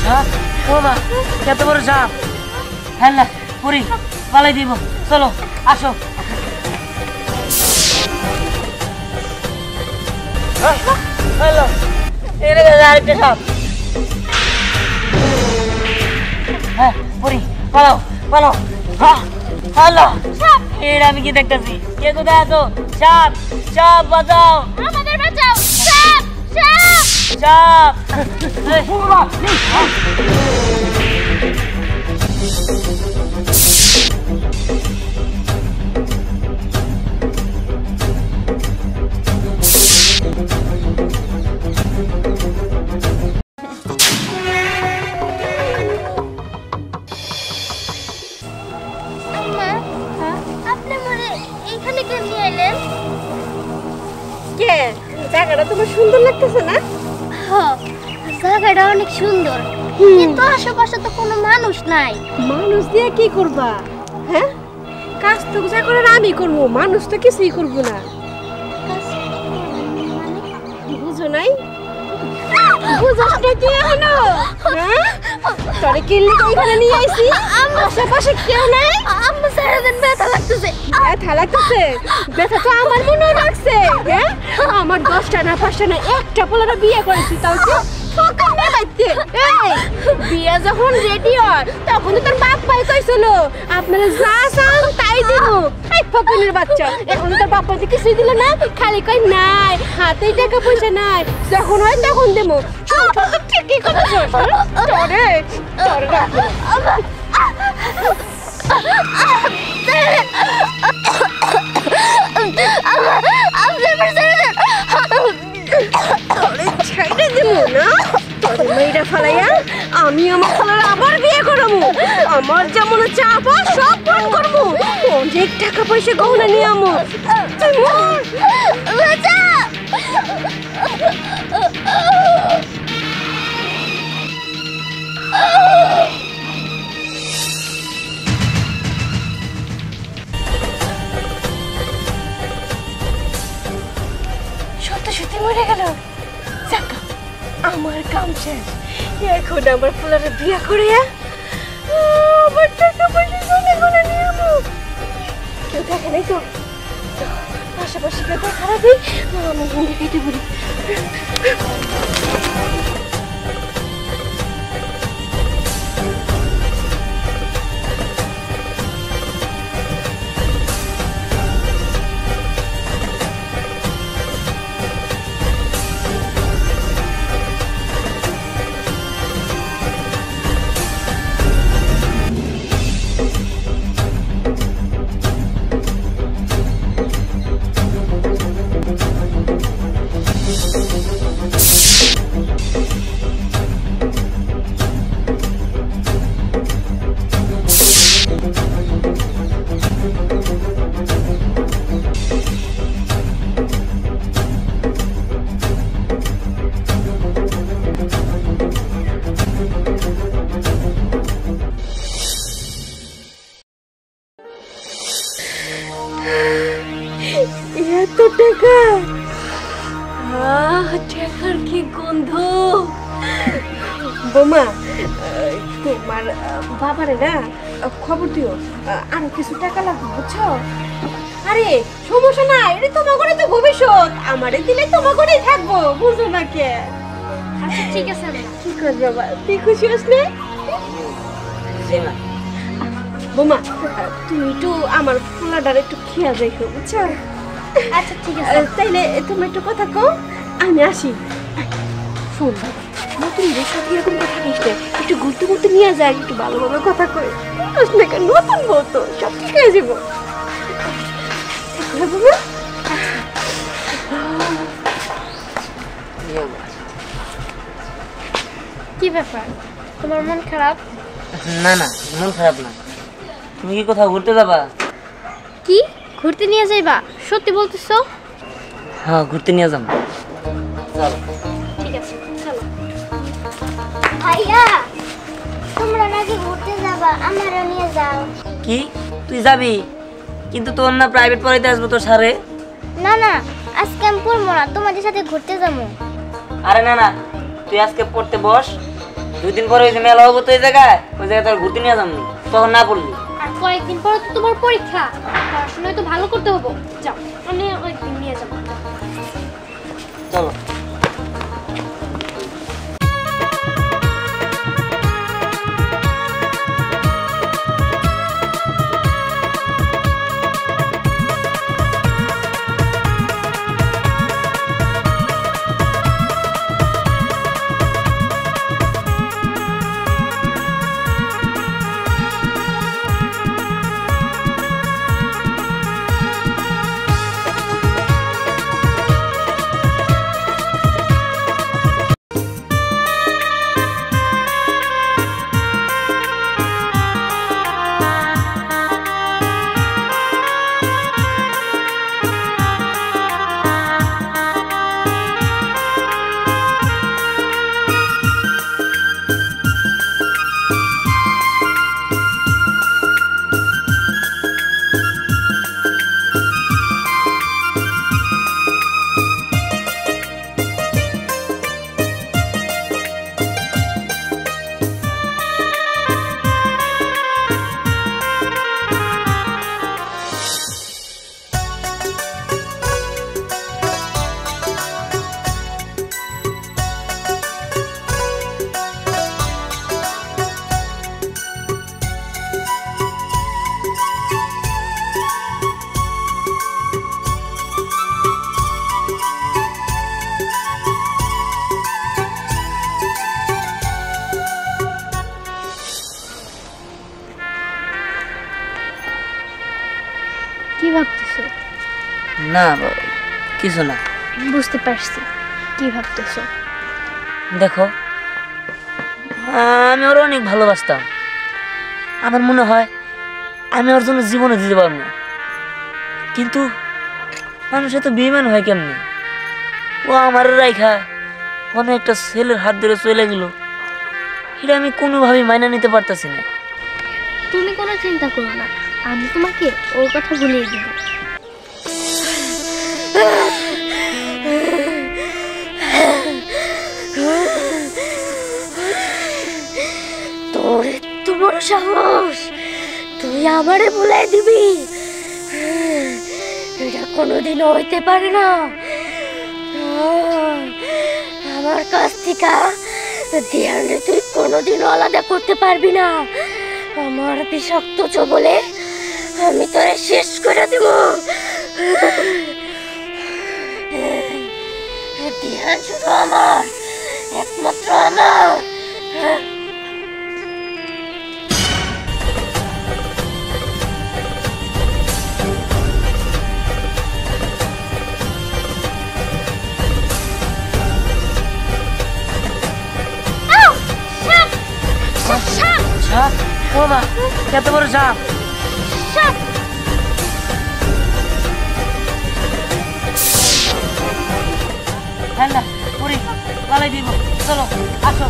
হ্যাঁ ও মা কত বড় সাপ হ্যাঁ পুরি পালাই দিব চলো আসো হ্যালো এর আরেকটা সাপ হ্যাঁ পুরি পালাও পালাও হ্যাঁ হ্যালো সাপ এর আমি কি দেখতেছি কে কোথায় আছো সাপ সাপ বাঁচাও আমাদের বাঁচাও সাপ সাপ সাপ জায়গাটা তোমার সুন্দর লাগতেছে না? হ্যাঁ জায়গাটা অনেক সুন্দর কিন্তু আশেপাশে তো কোনো মানুষ নাই। মানুষ দিয়ে কি করবা? হ্যাঁ কাজ তো যা করে আমি করবো, মানুষ তো কিছুই করবো না। বুঝো নাই? বুঝোস না কি এখনো? হ্যাঁ তোরে কিনলে এখানে নিয়ে আইছি, আশেপাশে কেউ নাই। আম্মা সারাদিন ব্যথা লাগতেছে। ব্যথা লাগতেছে? ব্যথা তো আমার মনে লাগছে। হ্যাঁ আমার 10টা না 5টা না একটা পোলাটা বিয়ে করেছি, তাও কি ফকর না বাইতে? এই বিয়ে যখন রেডি হয় তখন তো তোর বাপ ভাই কইছিল আপনারা যা চান তাই দিব। এই ফকরের বাচ্চা এখন তোর বাপ ভাই কিছুই দিল না, খালি কই নাই হাতেই টাকা পয়সা নাই, যখন হয় তখন দেবো। ঠিকই করেছিস তোরে তোরে রাখো। ছেড়ে দেবো না তোর মেয়েটা ফেলাইয়া আমি আমার ফেলার আবার বিয়ে করাবো। আমার যেমন চাপা সব ফোন করবো, অনেক টাকা পয়সা গহনা নিয়ে আমো। সত্যি সত্যি মরে গেল। আমার কাম শেষ, এখন আমার ফুলারে বিয়ে করে আমার টাকা পয়সা গহনা নিয়ে আমো। কেউ দেখে নাই তো? আশেপাশে কেউ দেখা রাখি আমি হিন্দি কেটে পড়ি। এত টাকা, টাকার কি গন্ধ। বোমা তোমার বাবারে না খবর দিও, আরো কিছু টাকা লাগবে বুঝছো? আরে সমস্যা নাই, এটা তোমার ঘরে তো ভবিষ্যৎ, আমারে দিলে তোমার ঘরেই থাকবো, বুঝো না কে? আচ্ছা ঠিক আছে কি করবে বাবা, তুই খুশি হস না? বোমা তুমি একটু আমার পোলাটার একটু খেয়াল রেখো বুঝছো? আচ্ছা ঠিক আছে। তাইলে তুমি একটু কথা কও, আমি আসি। শোন নতুন সাথে এরকম কথা কইস না, একটু ঘুরতে ঘুরতে নিয়ে যায়, একটু ভালোভাবে কথা কই। নতুন বউ তো সব ঠিক হয়ে যাবো। কি ব্যাপার, তোমার মন খারাপ? না না মন খারাপ না। তুমি কি কোথাও ঘুরতে যাবা? কি ঘুরতে নিয়ে যাইবা? সত্যি বলতেছো? হ্যাঁ ঘুরতে নিয়ে যাবো। চলো ঠিক আছে চলো। ভাইয়া তোমরা নাকি ঘুরতে যাবা, আমারও নিয়ে যাও। কি তুই যাবি? কিন্তু তোর না প্রাইভেট পড়াইতে আসবো তোর সারে। না না আজকে আমি পড়বো না, তোমাদের সাথে ঘুরতে যাবো। আরে না না তুই আজকে পড়তে বস, 2 দিন পরে ওই যে মেলা হবো তো এই জায়গায় তোর ঘুরতে নিয়ে যাবো তখন না পড়লি। আর কয়েকদিন পর তো তোমার পরীক্ষা, পড়াশোনায় তো ভালো করতে হবে। যাও আমি ওইদিন নিয়ে যাবো। চলো। কি ভাবতেছো? না কিছু না। বুঝতে পারছি কি ভাবতেছো। দেখো আমি ওর অনেক ভালোবাসতাম। আমার মনে হয় আমি ওর জন্য জীবনে দিতে পারবো না, কিন্তু মানুষ এত বেইমান হয় কেমনে? ও আমার রাইখা অনেক একটা ছেলের হাত ধরে চলে গেল, এটা আমি কোনোভাবেই মাইনা নিতে পারতেছি না। তুমি কোনো চিন্তা করো না, আমি তোমাকে ওর কথা ভুলিয়ে দিব। তোর এত বড় সাহস, তুই আমারে ভুলাই দিবি? এটা কোনোদিনও হইতে পারে না। আমার কাছ থেকে ধ্যানে তুই কোনোদিনও আলাদা করতে পারবি না। আমার বিষাক্ত বলে আমি তোরে শেষ করে দেব। ধ্যান শুধু আমার, একমাত্র আমার। সাপ? ও মা, কত বড় সাপ! হ্যাঁ না পুরি পালাই দিব, চলো আসো।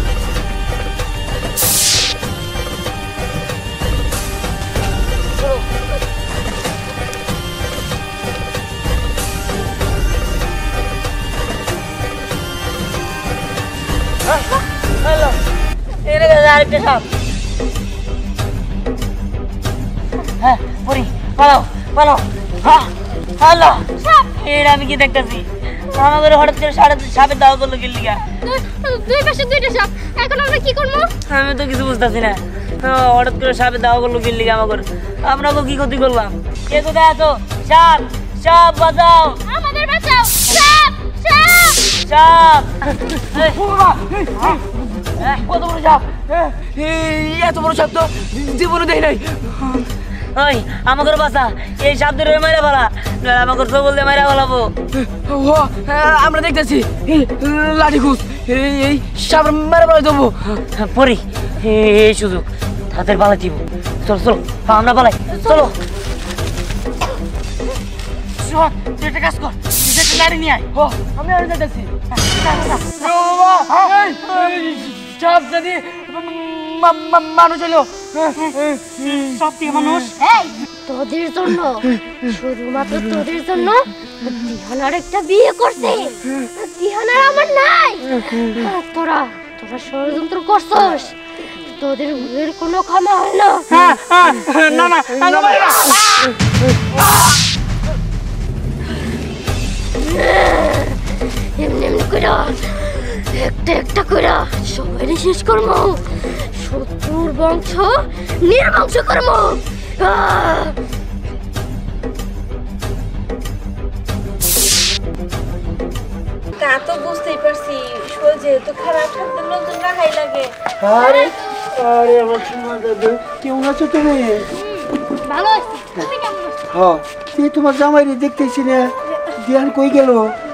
হ্যালো, এখানে আরেকটা সাপ। হ্যাঁ পুরি পালাও পালাও। হ্যাঁ হ্যালো, এটা আমি কি দেখতেছি? আমাদের হঠাৎ করে সাপের দাওয়া করলো কি লিগা? দুই পাশে দুইটা সাপ, এখন আমরা কি করবো? আমি তো কিছু বুঝতেছি না। হঠাৎ করে সাপের দাওয়া করলো কি লিগা আমাদের? আমরা কি ক্ষতি করলাম? কে কোথায় আছো? সাপ সাপ বাঁচাও, আমাদের বাঁচাও! সাপ সাপ সাপ! কত বড় সাপ! এত বড় সাপ তো জীবনে দেখি নাই। ওই আমাকে বাঁচা, এই সাপ ধরে মাইরা ফেলা, আমাকে সবল দিয়ে মাইরা ফেলাবো। আমরা দেখতেছি লাঠি খুঁজ, এই সাপ মেরে ফেলা দেবো। পরি এই সুযোগ তাদের পালাই দিব। চলো চলো আমরা পালাই, চলো। তুই একটা কাজ কর, তুই একটা লাড়ি নিয়ে আয়। আমি আর দেখতেছি সাপ যদি মানুষ হলো। সব থেকে মানুষ তোদের জন্য, শুধুমাত্র তোদের জন্য দিহানার একটা বিয়ে করছে। দিহানার আমার নাই। তোরা তোরা ষড়যন্ত্র করছস, তোদের ভুলের কোনো ক্ষমা হয় না। না না না এমনি এমনি করে একটা একটা করে সবাই শেষ করবো, শত্রুর বংশ নির্বংশ করবো। তা তো বুঝতেই পারছি, যেহেতু খারাপ থাকতে লোকজন রাখাই লাগে। আরে আরে আমার সোনা দাদু, কেমন আছো তুমি? ভালো আছি, তুমি কেমন আছো? হ্যাঁ, তুই তোমার জামাইরে দেখতেছি না, ধ্যান কই গেল?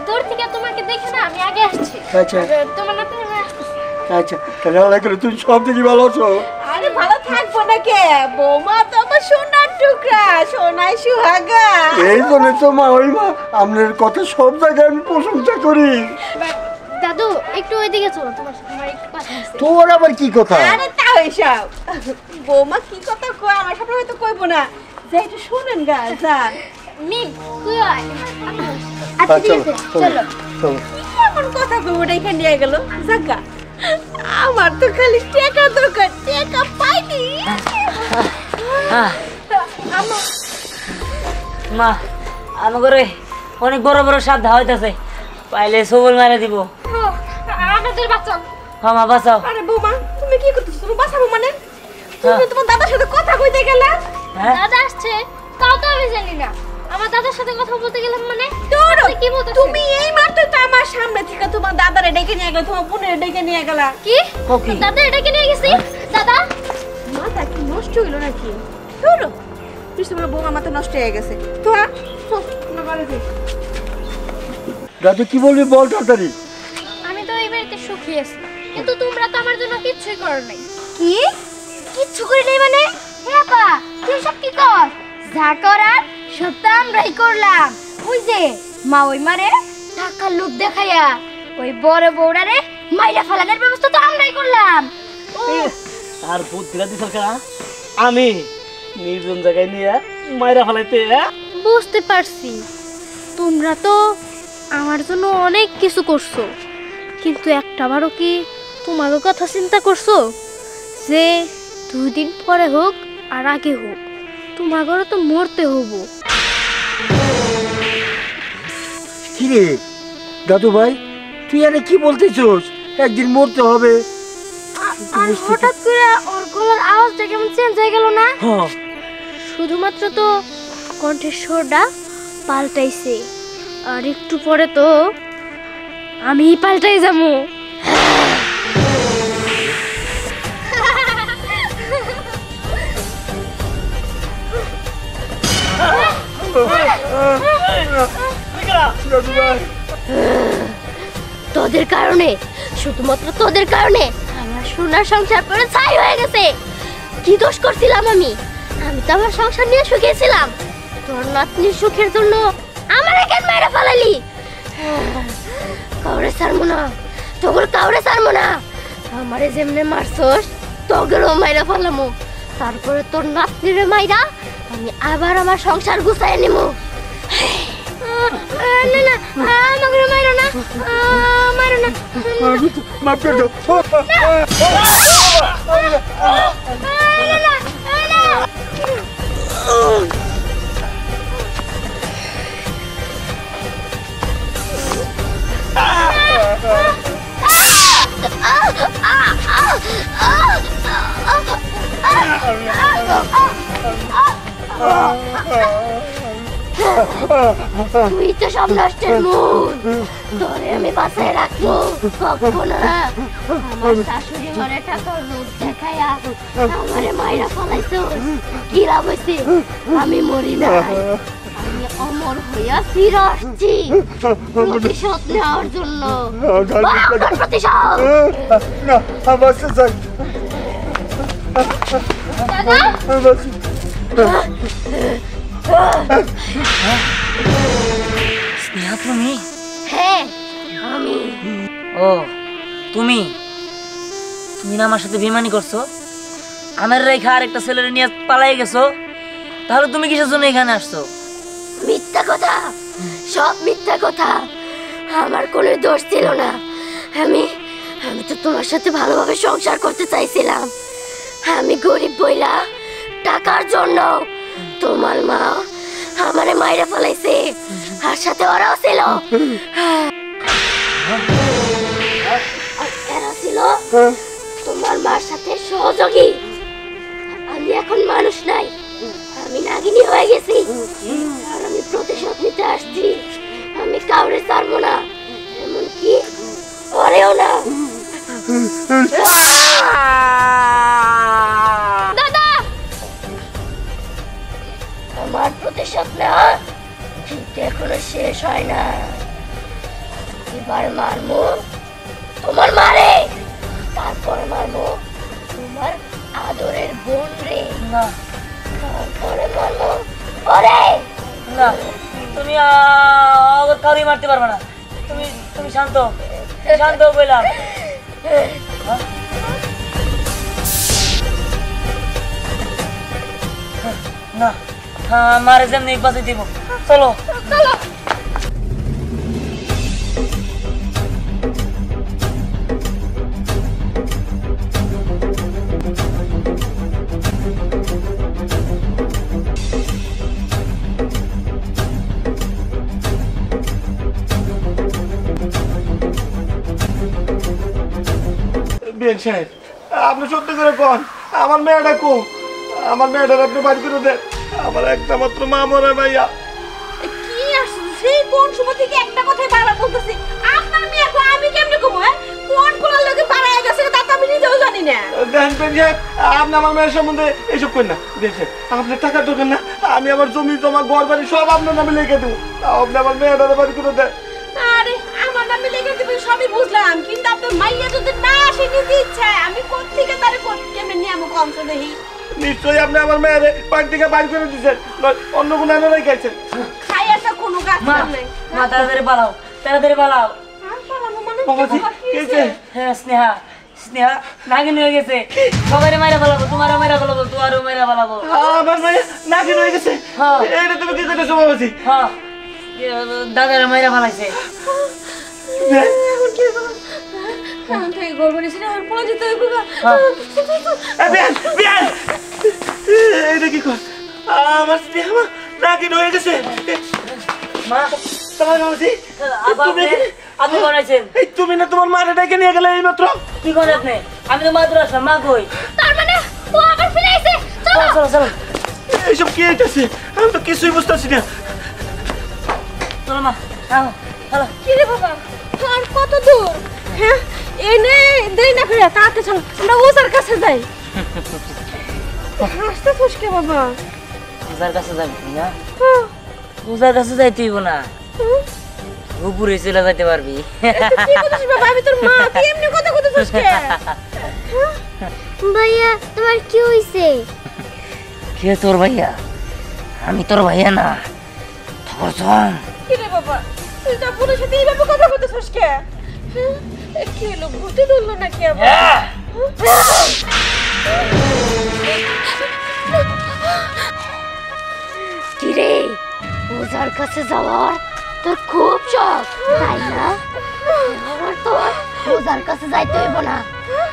দূর থেকে তোমাকে দেখে না আমি আগে আসছি। আচ্ছা তোমার নাতি আসতেছে। আচ্ছা, তাহলে আল্লাহ করে তুমি সব থেকে ভালো আছো? আরে ভালো থাকবো না কে, বৌমা তো আমার সোনার টুকরা, সোনায় সুহাগা। এই জন্য তো মা ওই মা আপনার কথা সব জায়গায় আমি প্রশংসা করি। দাদু একটু ওইদিকে চলো, তোমার সাথে আমার একটু কথা আছে। তোর আবার কি কথা? আরে তাও এসব বৌমা কি কথা কয় আমার সামনে হয়তো কইবো না, যে একটু শুনেন গা যান। মিম তুই আয়। আচ্ছা ঠিক আছে চলো। চলো। কি এমন কথা কইবো না এখানে নিয়ে গেল জাগা, আমার তো খালি টাকা দরকার, টাকা পাইনি। মা আমার ঘরে অনেক বড় বড় সাপ ধা হইতাছে, পাইলে সবল মারা দিব। আমাদের বাঁচাও। হ্যাঁ মা বাঁচাও। আরে বৌমা তুমি কি করতেছো, তুমি বাঁচাবো মানে? তুমি তোমার দাদার সাথে কথা কইতে গেলা। হ্যাঁ দাদা আসছে তাও তো আমি জানি না, আমার দাদার সাথে কথা বলতে গেলাম মানে? তোরও কি বলতেছ তুমি এই মাত্র তো আমার সামনে থেকে তোমার দাদারে ডেকে নিয়ে গেলা, তোমার বোনের ডেকে নিয়ে গেলা। কি? ওকে দাদা এটাকে নিয়ে গেছি? দাদা মাথা কি নষ্ট হইলো নাকি? তোরও তুই বলে বৌমা মাথা নষ্ট হয়ে গেছে তো। দাদু কি বলবি বল তাড়াতাড়ি। আমি তো এই বাড়িতে সুখী আছি, কিন্তু তোমরা তো আমার জন্য কিচ্ছুই করো নাই। কি? কিচ্ছু করি নাই মানে? হ্যাঁ পা তুই সব কি কর? যা করার সব তো আমরাই করলাম। ওই যে মা ওই মারে টাকার লোভ দেখাইয়া ওই বড় বউরারে মাইরা ফেলানোর ব্যবস্থা তো আমরাই করলাম। আর বুদ্ধিরা দিছ কা আমি নির্জন জায়গায় নিয়ে মাইরা ফেলাইতে। বুঝতে পারছি তোমরা তো আমার জন্য অনেক কিছু করছো, কিন্তু একটাবারও কি তোমারও কথা চিন্তা করছো যে 2 দিন পরে হোক আর আগে হোক তোমাদেরও তো মরতে হবো। কি রে দাদু ভাই, তুই এনে কি বলতেছিস? একদিন মরতে হবে। আর হঠাৎ করে ওর গলার আওয়াজটা কেমন চেঞ্জ হয়ে গেল না? হ্যাঁ শুধুমাত্র তো কণ্ঠের স্বরটা পাল্টাইছে, আর একটু পরে তো আমি পাল্টাই যাবো। দাদু ভাই তোদের কারণে, শুধুমাত্র তোদের কারণে আমার সোনার সংসার পুরো ছাই হয়ে গেছে। কি দোষ করছিলাম আমি? আমি তো আমার সংসার নিয়ে সুখে ছিলাম, তোর নাতনির সুখের জন্য আমার কেন মেরে ফেলালি? কাউরে ছাড়বো না, তোর কাউরে ছাড়বো না। আমারে যেমনে মারছস তোগেরও মাইরা ফেলামো, তারপরে তোর নাতনিরে মাইরা আমি আবার আমার সংসার গুছাই নিমু। না না আমাকে মারো না, মারো না। মাফ করে দাও। তুই তো সব নষ্টের মূল, তোরে আমি বাসায় রাখবো কখনো না। আমার শাশুড়ি ঘরে টাকার রূপ দেখাইয়া আমারে মাইরা ফলাইছো, কি লাভ হয়েছে? আমি মরি না, আমি অমর হইয়া ফিরে আসছি প্রতিশোধ নেওয়ার জন্য। ভয়ঙ্কর প্রতিশোধ। না আমার চাই দাদা স্নেহা তুমি? হ্যাঁ আমি। ও তুমি তুমি না আমার সাথে বেমানি করছো, আমার রেখা আর একটা ছেলের নিয়ে পালাই গেছো, তাহলে তুমি কিসের জন্য এখানে আসছো? মিথ্যা কথা, সব মিথ্যা কথা। আমার কোনো দোষ ছিল না। আমি তো তোমার সাথে ভালোভাবে সংসার করতে চাইছিলাম। আমি গরিব বইলা টাকার জন্য তোমার মা আমারে মাইরা ফেলাইছে, আর সাথে ওরাও ছিল। আর এরা ছিল তোমার মার সাথে সহযোগী। আমি এখন মানুষ নাই, আমি নাগিনী হয়ে গেছি, আর আমি প্রতিশোধ নিতে আসছি। আমি কাউরে ছাড়বো না, এমনকি ওরেও না। দাদা, আমার প্রতিশোধ না কিন্তু এখনো শেষ হয় না। এবার মারবো তোমার মারে, তারপরে মারবো তোমার আদরের বোন রে, না তারপরে মারবো ওরে। না, তুমি কাউরি মারতে পারবে না। তুমি তুমি শান্ত শান্ত বললাম। না, মারে যেমনি বাঁচে দিব। চলো চলো। বিয়ান সাহেব, আপনি সত্যি করে কোন আমার মেয়েটা কো, আমার মেয়েটার আপনি বাড়ি করে দেন। আমার একটা মাত্র মা মরে ভাইয়া। কি আসছে সেই কোন সময় থেকে একটা কথাই বারবার বলতেছি, আপনার মেয়ে কো আমি কেমনে কমু? কোন কোলার লগে পাড়ায় গেছে তা তো আমি নিজেও জানি না। দেন বিয়ান সাহেব, আপনি আমার মেয়ের সম্বন্ধে এইসব করেন না। বিয়ান সাহেব, আপনার টাকা দরকার না, আমি আমার জমি জমা ঘর বাড়ি সব আপনার নামে লিখে দেবো। আপনি আমার মেয়েটার বাড়ি করে দেন। আরে আমার নামে লেগে দিবেন সবই বুঝলাম, কিন্তু আপনার মাইয়া যদি না আসে নিজে ইচ্ছায় আমি কোথা থেকে তারে কেমনে নিয়ে আমি কমছে দেখি। নিশ্চয়ই আপনি আমার মেয়ের বাড়ি থেকে বাড়ি করে দিচ্ছেন, অন্য কোনো আনারাই খাইছেন। খাই একটা কোনো গাছ মা, নাই। মা তাড়াতাড়ি পালাও, তাড়াতাড়ি পালাও। আর পালানো মানে বাবাজি, কি কে হয়েছে? কে? হ্যাঁ, স্নেহা স্নেহা নাগিন হয়ে গেছে। সবাই মাইরা ফেলাবো, তোমারও মাইরা ফেলাবো, তোমারও মাইরা ফেলাবো। আমার মেয়ে নাকি হয়ে গেছে। হ্যাঁ। এটা তুমি কি করেছো বাবাজি? হ্যাঁ, দাদারা মাইরা ফেলাইছে। এখন কি করব? এখন থেকে গর্ব নিছি না, আর পড়া যেতে হইব গা। হ্যাঁ। বিয়ান বিয়ান, এটা কি কর? আমার স্নেহা নাকি হয়ে গেছে। মা, তোমার বাবাজি, আপনি বানাইছেন? এই তুমি না তোমার মারে ডেকে নিয়ে গেলে এই মাত্র। কি করেন আপনি? আমি তো মাত্র আসলাম, মা কই? তার মানে ও আবার ফিরে আইছে। চলো চলো চলো এইসব কি হইতেছে? আমি তো কিছুই বুঝতেছি না। চলো মা, চলো চলো। কি রে বাবা, আর কত দূর? হ্যাঁ, এনে দেই না ফিরে তাতে চল আমরা ওজার কাছে যাই। হাসতে ফুসকে বাবা। পূজার কাছে যাবি না? হ্যাঁ, পূজার কাছে যাইতে হইব না, উপরে চলে যাইতে পারবি। এটা কি করছিস বাবা? আমি তোর মা, তুই এমনি কথা কইতেছিস কে? ভাইয়া তোমার কি হইছে? কে তোর ভাইয়া? আমি তোর ভাইয়া না, তোর জন। কি রে বাবা, তুই তো পুরো সাথে এইভাবে কথা কইতেছিস কে? হ্যাঁ, কি হলো, ভূতে ধরলো নাকি আবার? কিরে, ওজার কাছে যাওয়ার তোর খুব শখ তাই না? এবার তোর ওজার কাছে যাইতে হইব না,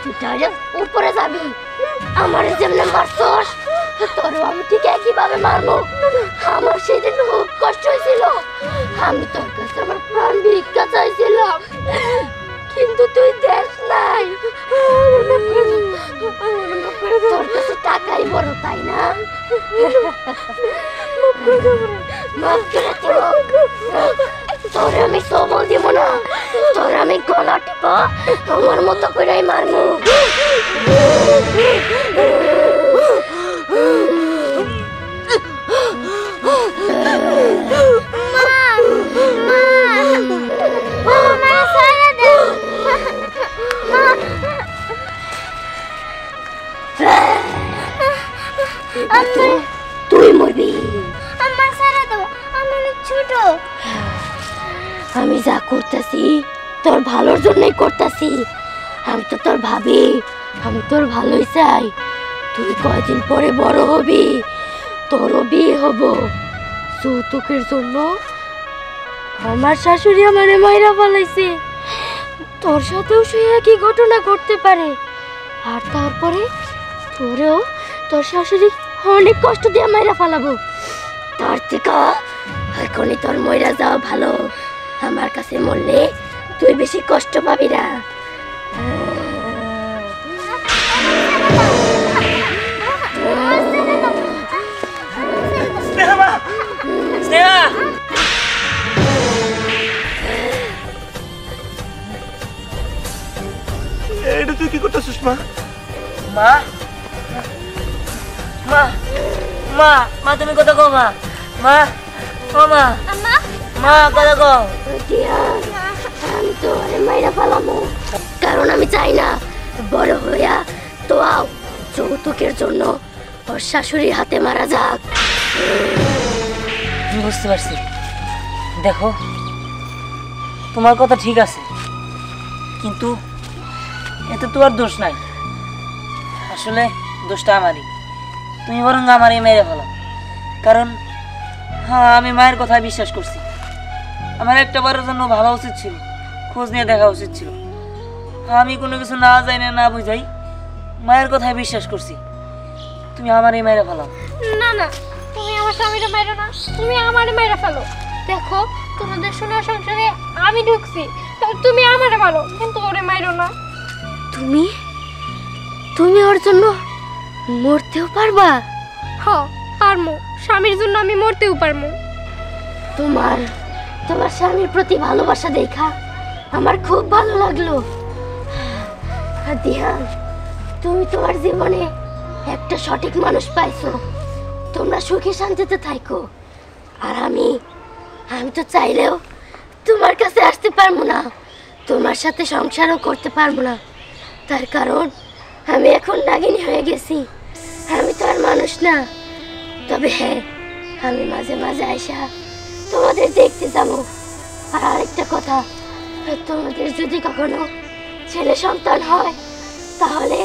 তুই ডাইরেক্ট উপরে যাবি। আমার যেমন মারছস তোরও আমি ঠিক একইভাবে মারবো। আমার সেদিন খুব কষ্ট হয়েছিল, আমি তোর কাছে আমার প্রাণ ভিক্ষা চাইছিলাম, কিন্তু তুই দেখ নাই। তোর কাছে টাকাই বড় তাই না? মাফ করে দিও। তোর আমি সবল দিব না, তোর আমি গলা টিপ আমার মতো করে মারবো। তুই মরবি। আমার সারা দাও, আমি অনেক ছোট। আমি যা করতেছি তোর ভালোর জন্যই করতেছি। আমি তো তোর ভাবি, আমি তোর ভালোই চাই। তুই কয়দিন পরে বড় হবি, তোরও বিয়ে হব। যৌতুকের জন্য আমার শাশুড়ি আমারে মাইরা ফেলাইছে। তোর সাথেও সেই একই ঘটনা ঘটতে পারে, আর তারপরে তোরেও তোর শাশুড়ি অনেক কষ্ট দিয়ে মাইরা ফালাবো। তার থেকে এখনই তোর মইরা যাওয়া ভালো। আমার কাছে মরলে তুই বেশি কষ্ট পাবি না। স্নেহা, এটা তুই কি করতেছিস মা? মা মা মা মা তুমি কথা কও মা। মা ও মা মা কথা কও। আমি তো আরে মাইরা ফালামো, কারণ আমি চাই না বড় হইয়া তো যৌতুকের জন্য ওর শাশুড়ির হাতে মারা যাক। আমি বুঝতে পারছি। দেখো, তোমার কথা ঠিক আছে, কিন্তু এতে তোমার দোষ নাই। আসলে দোষটা আমারই। তুমি বরং আমারই মেরে ফেলো, কারণ হ্যাঁ আমি মায়ের কথা বিশ্বাস করছি। আমার একটা বারের জন্য ভাবা উচিত ছিল, খোঁজ নিয়ে দেখা উচিত ছিল। আমি কোনো কিছু না যাই না বুঝাই মায়ের কথায় বিশ্বাস করছি। তুমি আমারই মেরে ফেলো। না না, তুমি আমার স্বামীরে মাইরো না, তুমি আমারে মাইরা ফেলো। দেখো, তোমাদের সোনার সংসারে আমি ঢুকছি, তুমি আমারে মারো, কিন্তু ওরে মাইরো না। তুমি তুমি ওর জন্য মরতেও পারবা? হ, পারমু। স্বামীর জন্য আমি মরতেও পারমু। তোমার তোমার স্বামীর প্রতি ভালোবাসা দেখা আমার খুব ভালো লাগলো। আর দিহান, তুমি তোমার জীবনে একটা সঠিক মানুষ পাইছো। তোমরা সুখে শান্তিতে থাকো। আর আমি তো চাইলেও তোমার কাছে আসতে পারবো না, তোমার সাথে সংসারও করতে পারবো না। তার কারণ আমি এখন নাগিনী হয়ে গেছি। আমি তো আর মানুষ না। তবে হ্যাঁ, আমি মাঝে মাঝে আইসা তোমাদের দেখতে যাবো। আর আরেকটা কথা, তোমাদের যদি কখনো ছেলে সন্তান হয় তাহলে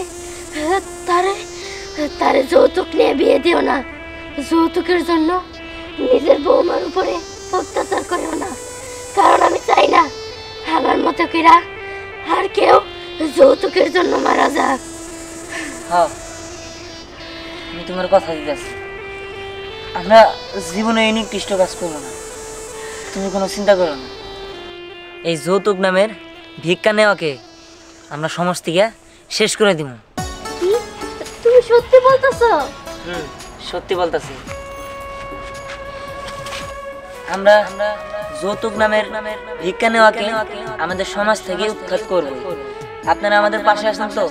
তারে যৌতুক নিয়ে বিয়ে দিও না। যৌতুকের জন্য নিজের বৌমার উপরে অত্যাচার করিও না, কারণ আমি চাই না আমার মতো কিরা আর কেউ যৌতুকের জন্য মারা যাক। হ্যাঁ, আমি তোমার কথা দিতেছি। আমরা জীবনে এই নিকৃষ্ট কাজ করবো না, তুমি কোনো চিন্তা করো না। এই যৌতুক নামের ভিক্ষা নেওয়াকে আমরা সমাজ থেকে শেষ করে দিব। কি তুমি সত্যি বলতেছো? সত্যি বলতেছি। আমরা যৌতুক নামের ভিক্ষা নেওয়াকে আমাদের সমাজ থেকে উৎখাত করব। আপনারা আমাদের পাশে আসেন তো?